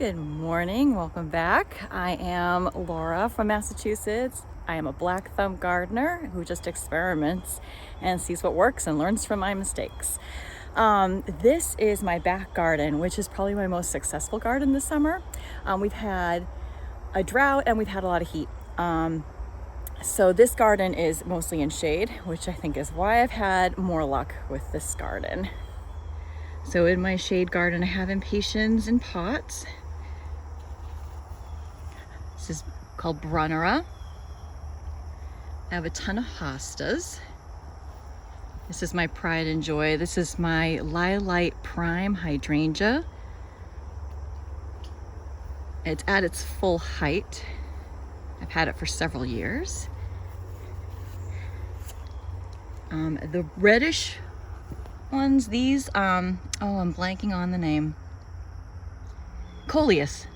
Good morning, welcome back. I am Laura from Massachusetts. I am a black thumb gardener who just experiments and sees what works and learns from my mistakes. This is my back garden, which is probably my most successful garden this summer. We've had a drought and we've had a lot of heat. So this garden is mostly in shade, which I think is why I've had more luck with this garden. So in my shade garden, I have impatiens in pots. This is called Brunnera. I have a ton of hostas. This is my pride and joy. This is my Lilac Prime hydrangea. It's at its full height. I've had it for several years. The reddish ones, these, I'm blanking on the name. Coleus.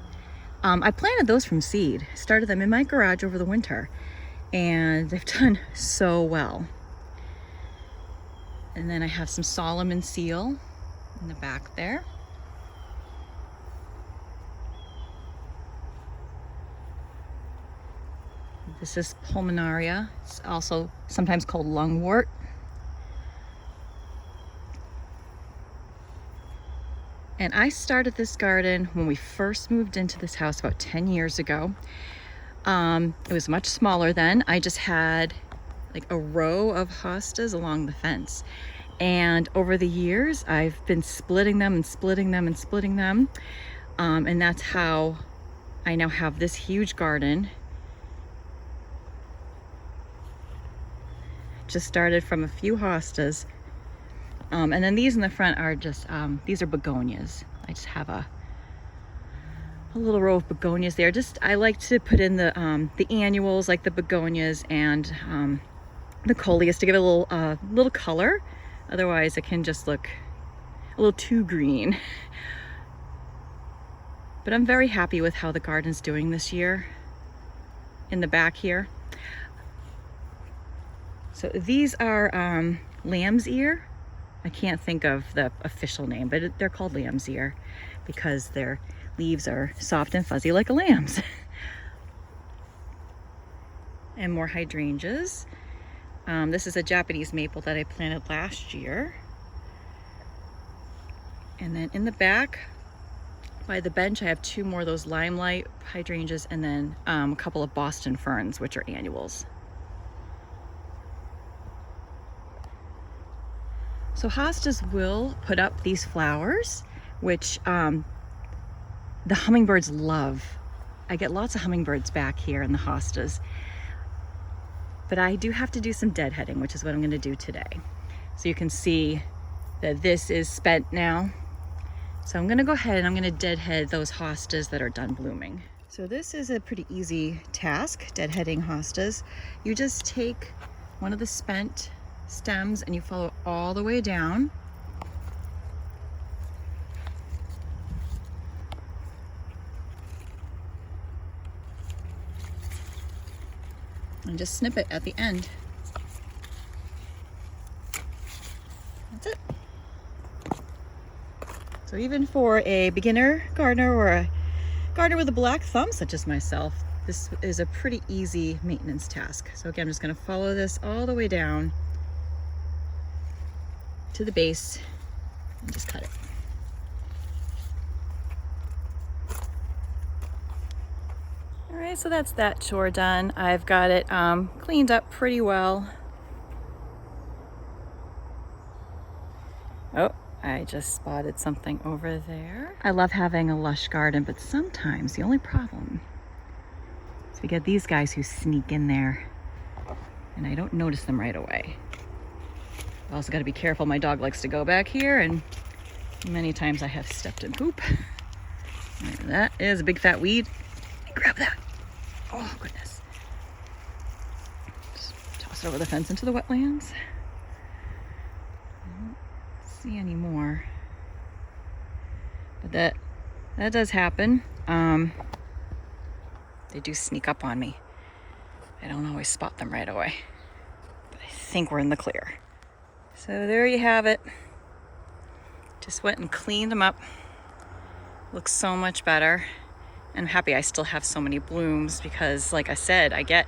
I planted those from seed. Started them in my garage over the winter, and they've done so well. And then I have some Solomon seal in the back there. This is pulmonaria. It's also sometimes called lungwort. And I started this garden when we first moved into this house about 10 years ago. It was much smaller then. I just had like a row of hostas along the fence. And over the years, I've been splitting them and splitting them and splitting them. And that's how I now have this huge garden. Just started from a few hostas. And then these in the front are just, these are begonias. I just have a little row of begonias there. I like to put in the annuals, like the begonias and the coleus, to give it a little color. Otherwise it can just look a little too green. But I'm very happy with how the garden's doing this year in the back here. So these are lamb's ear. I can't think of the official name, but they're called lamb's ear because their leaves are soft and fuzzy like a lamb's. And more hydrangeas. This is a Japanese maple that I planted last year. And then in the back by the bench, I have two more of those limelight hydrangeas and then a couple of Boston ferns, which are annuals. So hostas will put up these flowers, which the hummingbirds love. I get lots of hummingbirds back here in the hostas. But I do have to do some deadheading, which is what I'm going to do today. So you can see that this is spent now. So I'm going to go ahead and I'm going to deadhead those hostas that are done blooming. So this is a pretty easy task, deadheading hostas. You just take one of the spent stems and you follow all the way down. And just snip it at the end. That's it. So even for a beginner gardener or a gardener with a black thumb such as myself, this is a pretty easy maintenance task. So again, I'm just going to follow this all the way down to the base and just cut it. All right, so that's that chore done. I've got it cleaned up pretty well. Oh, I just spotted something over there. I love having a lush garden, but sometimes the only problem is we get these guys who sneak in there and I don't notice them right away. I've also got to be careful. My dog likes to go back here, and many times I have stepped in poop. Right, that is a big fat weed. Grab that. Oh, goodness. Just toss it over the fence into the wetlands. I don't see any more. But that does happen. They do sneak up on me. I don't always spot them right away. But I think we're in the clear. So there you have it. Just went and cleaned them up. Looks so much better. And I'm happy I still have so many blooms because, like I said, I get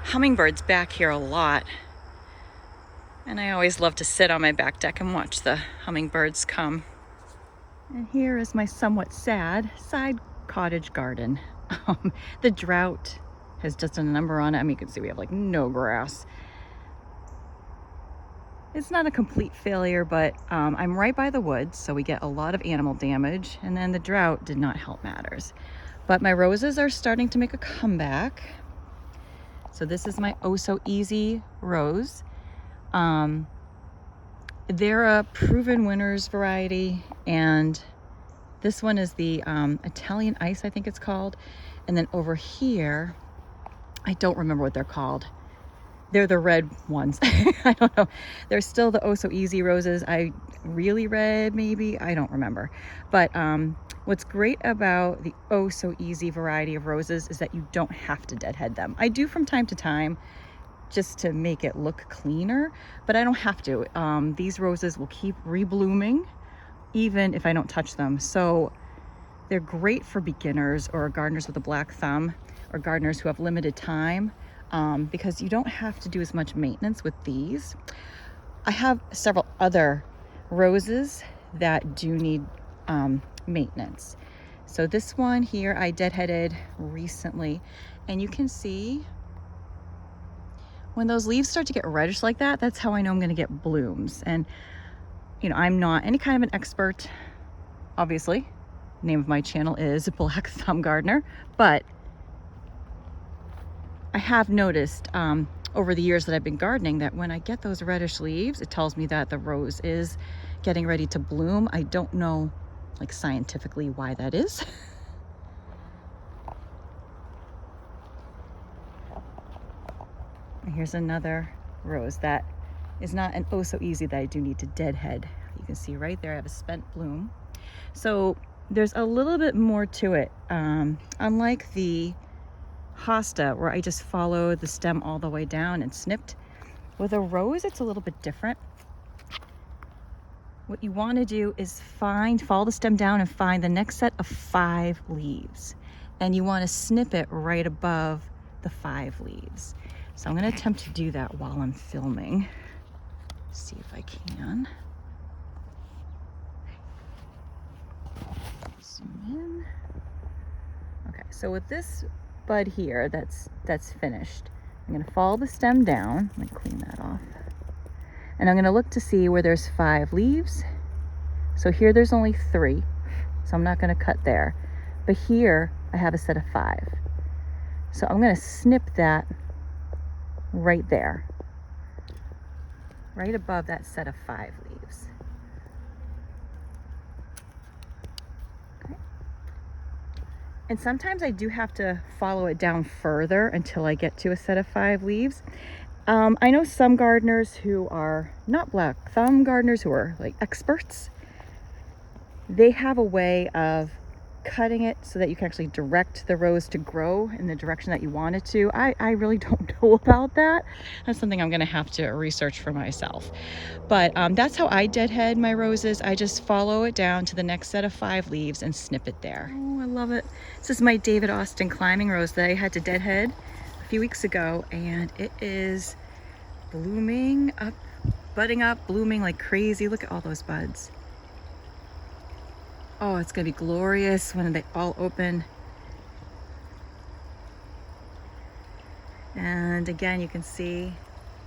hummingbirds back here a lot. And I always love to sit on my back deck and watch the hummingbirds come. And here is my somewhat sad side cottage garden. The drought has just done a number on it. I mean, you can see we have like no grass. It's not a complete failure, but I'm right by the woods, so we get a lot of animal damage, and then the drought did not help matters. But my roses are starting to make a comeback. So this is my Oh So Easy rose. They're a proven winners variety, and this one is the Italian Ice, I think it's called. And then over here, I don't remember what they're called. They're the red ones. I don't know. They're still the Oh So Easy roses. Really red, maybe? I don't remember. But what's great about the Oh So Easy variety of roses is that you don't have to deadhead them. I do from time to time just to make it look cleaner, but I don't have to. These roses will keep reblooming even if I don't touch them. So they're great for beginners or gardeners with a black thumb or gardeners who have limited time. Because you don't have to do as much maintenance with these. I have several other roses that do need maintenance. So this one here I deadheaded recently, and you can see when those leaves start to get reddish like that, that's how I know I'm going to get blooms. And you know, I'm not any kind of an expert, obviously. The name of my channel is Black Thumb Gardener, but I have noticed over the years that I've been gardening that when I get those reddish leaves, it tells me that the rose is getting ready to bloom. I don't know, like, scientifically why that is. And here's another rose that is not an Oh So Easy that I do need to deadhead. You can see right there I have a spent bloom. So there's a little bit more to it. Unlike the hosta, where I just followed the stem all the way down and snipped, with a rose it's a little bit different. What you want to do is follow the stem down and find the next set of 5 leaves, and you want to snip it right above the 5 leaves. So I'm going to attempt to do that while I'm filming. See if I can. Zoom in. Okay, so with this bud here that's finished, I'm going to follow the stem down. Let me clean that off. And I'm going to look to see where there's 5 leaves. So here there's only 3, so I'm not going to cut there. But here I have a set of 5. So I'm going to snip that right there, right above that set of 5 leaves. And sometimes I do have to follow it down further until I get to a set of 5 leaves. I know some gardeners who are not black thumb gardeners, who are like experts, they have a way of cutting it so that you can actually direct the rose to grow in the direction that you want it to. I really don't know about that. That's something I'm going to have to research for myself. But that's how I deadhead my roses. I just follow it down to the next set of 5 leaves and snip it there. Oh, I love it. This is my David Austin climbing rose that I had to deadhead a few weeks ago, and it is blooming up, budding up, blooming like crazy. Look at all those buds. Oh, it's gonna be glorious when they all open. And again, you can see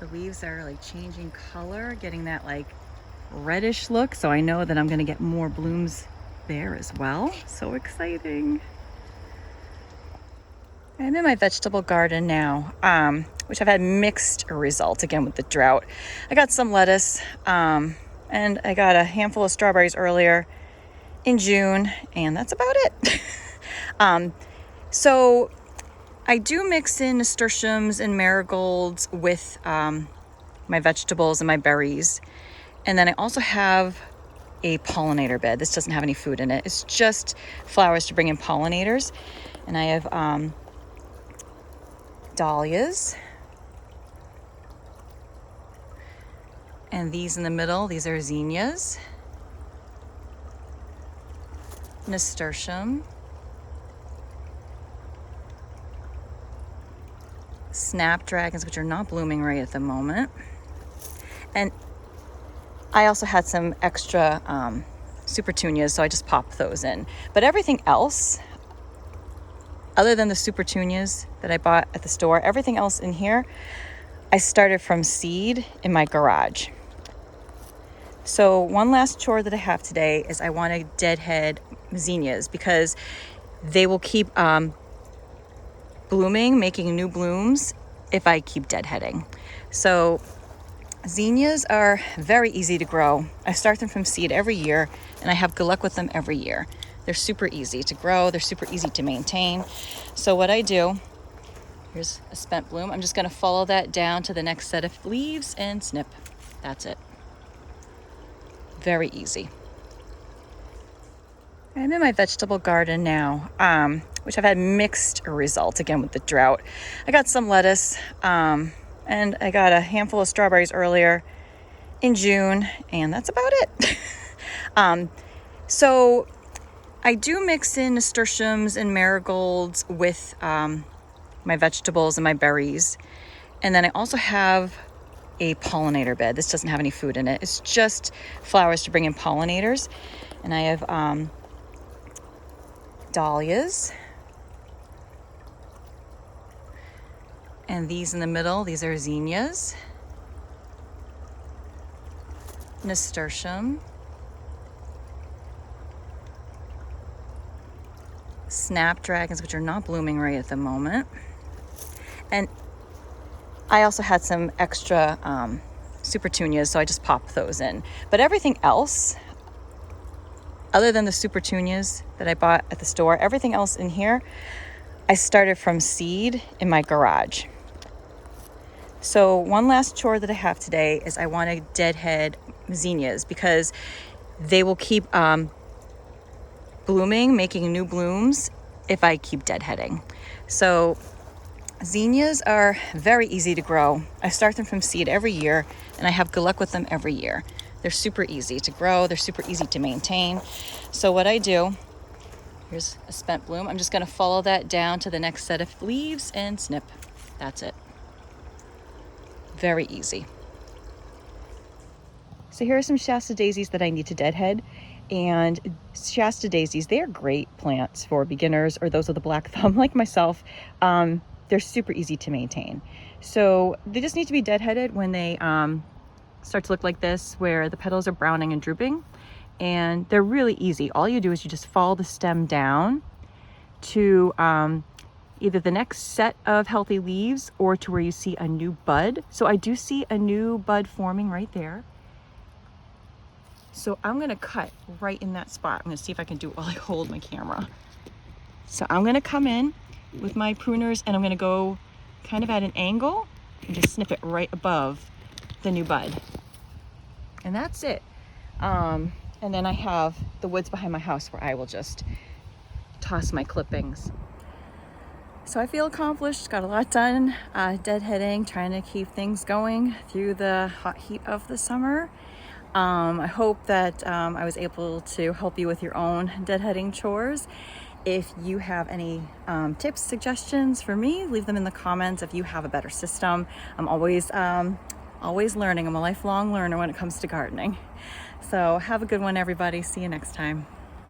the leaves are like changing color, getting that like reddish look. So I know that I'm gonna get more blooms there as well. So exciting. I'm in my vegetable garden now, which I've had mixed results again with the drought. I got some lettuce, and I got a handful of strawberries earlier in June, and that's about it. So I do mix in nasturtiums and marigolds with my vegetables and my berries. And then I also have a pollinator bed. This doesn't have any food in it. It's just flowers to bring in pollinators. And I have dahlias. And these in the middle, these are zinnias. nasturtium, snapdragons, which are not blooming right at the moment. And I also had some extra supertunias, so I just popped those in. But everything else, other than the supertunias that I bought at the store, everything else in here, I started from seed in my garage. So one last chore that I have today is I want to deadhead zinnias because they will keep blooming, making new blooms if I keep deadheading. So zinnias are very easy to grow. I start them from seed every year and I have good luck with them every year. They're super easy to grow. They're super easy to maintain. So what I do, here's a spent bloom. I'm just going to follow that down to the next set of leaves and snip. That's it. Very easy. I'm in my vegetable garden now, which I've had mixed results again with the drought. I got some lettuce and I got a handful of strawberries earlier in June, and that's about it. So I do mix in nasturtiums and marigolds with my vegetables and my berries. And then I also have a pollinator bed. This doesn't have any food in it. It's just flowers to bring in pollinators. And I have dahlias. And these in the middle, these are zinnias. Nasturtium. Snapdragons, which are not blooming right at the moment. And I also had some extra supertunias, so I just popped those in. But everything else, other than the supertunias that I bought at the store, everything else in here, I started from seed in my garage. So one last chore that I have today is I want to deadhead zinnias because they will keep blooming, making new blooms if I keep deadheading. So zinnias are very easy to grow. I start them from seed every year and I have good luck with them every year. They're super easy to grow. They're super easy to maintain. So what I do, here's a spent bloom. I'm just going to follow that down to the next set of leaves and snip. That's it. Very easy. So here are some Shasta daisies that I need to deadhead. And Shasta daisies, they are great plants for beginners or those with a black thumb like myself. They're super easy to maintain. So they just need to be deadheaded when they start to look like this, where the petals are browning and drooping. And they're really easy. All you do is you just follow the stem down to either the next set of healthy leaves or to where you see a new bud. So I do see a new bud forming right there. So I'm gonna cut right in that spot. I'm gonna see if I can do it while I hold my camera. So I'm gonna come in with my pruners and I'm gonna go kind of at an angle and just snip it right above the new bud. And that's it. And then I have the woods behind my house where I will just toss my clippings. So I feel accomplished, got a lot done, deadheading, trying to keep things going through the hot heat of the summer. I hope that I was able to help you with your own deadheading chores. If you have any tips, suggestions for me, leave them in the comments. If you have a better system, I'm always learning. I'm a lifelong learner when it comes to gardening. So have a good one, everybody. See you next time.